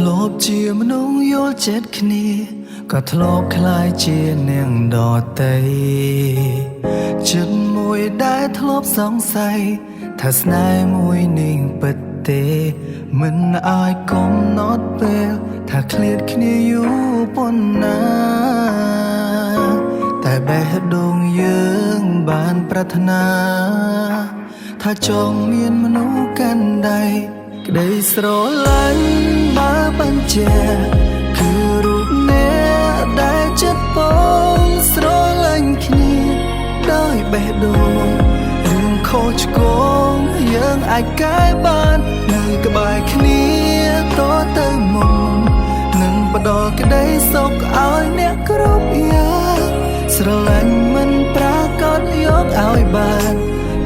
ลบជាមនុស្សយល់ចិត្តគ្នាក៏ធ្លាប់คล้ายជានាងដតីចិត្តមួយដែលធ្លាប់សង្ស័យថាស្នេហ៍មួយនឹងពិតទេមិនអាចកំណត់ពេលថាឃ្លាតគ្នាយូរប៉ុណ្ណាតែបេះដូងយើងបានប្រាថ្នាថាចង់មានមនុស្សកាន់ដៃក្តីស្រឡាញ់បើបញ្ជាគឺរូបអ្នកដែលចិត្តបងស្រឡាញ់គ្នាដោយបេះដូងរឿងខុសឆ្គងយើងអាចកែបាននៅក្បែរគ្នាតទៅមុខនឹងបដលក្តីសុខឲ្យអ្នកគ្រប់យ៉ាងស្រឡាញ់មិនប្រាកដយកឲ្យបាន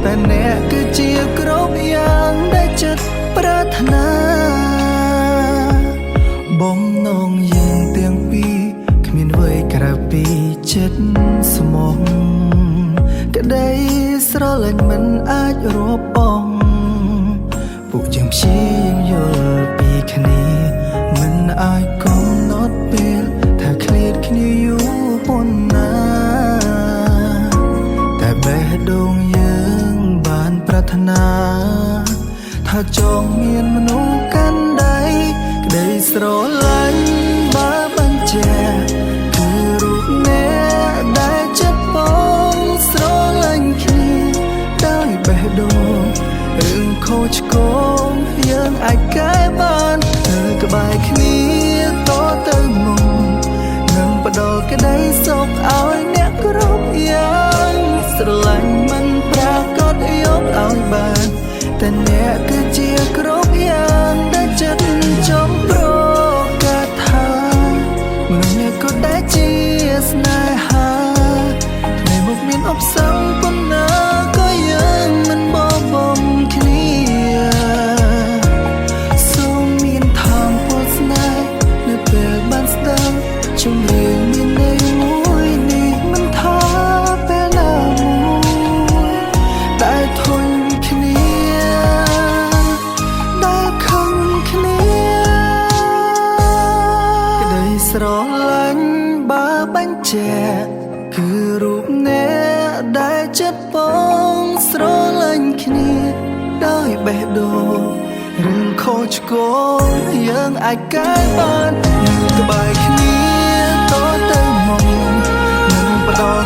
តែអ្នកគឺជាគ្រប់យ៉ាងដែលចិត្តប្រាថ្នាបំណងយើងទាំងពីរគ្មានអ្វីក្រៅពីចិត្តស្មោះក្តីស្រឡាញ់មិនអាចរាប់បងពួកយើងព្យាយាមយល់ពីគ្នាមិនអាចកំណត់ពេលថាឃ្លាតគ្នាយូរប៉ុណ្ណាតែបេះដូងយើងបានប្រាថ្នាថាចង់មានមនុស្សកាន់ដៃក្តីស្រឡាញ់បើបញ្ជាគឺរូបអ្នកដែលចិត្តបងស្រឡាញ់គ្នាដោយបេះដូងរឿងខុសឆ្គងយើងអាចកែបាននៅក្បែរគ្នាតទៅមុខនឹងបដលក្តីសុខឲ្យអ្នកគ្រប់យ៉ាងស្រឡាញ់មិនប្រាកដយកឲ្យបានតែអ្នកគឺជាគ្រប់យ៉ាងដែលចិត្តចង់ប្រកាសថាមនុស្សអ្នកក៏ដែលជាស្នេហាថ្ងៃមុខមានអបសង្ឃប៉ុណ្ណាក៏យើងមិនបបំគ្នាសូមមានថងពោស្នេហ៍នៅពេលបានស្ដាប់ចម្រៀងមានន័យមួយនេះមិនថាពេលណាមួយដែលធន់គ្នាស្រឡាញ់បើបញ្ជាគឺរូបអ្នកដែលចិត្តបងស្រឡាញ់គ្នាដោយបេះដូងរឿងខុសឆ្គងយើងអាចកែបាននៅក្បែរគ្នាតទៅមុខនឹងបដល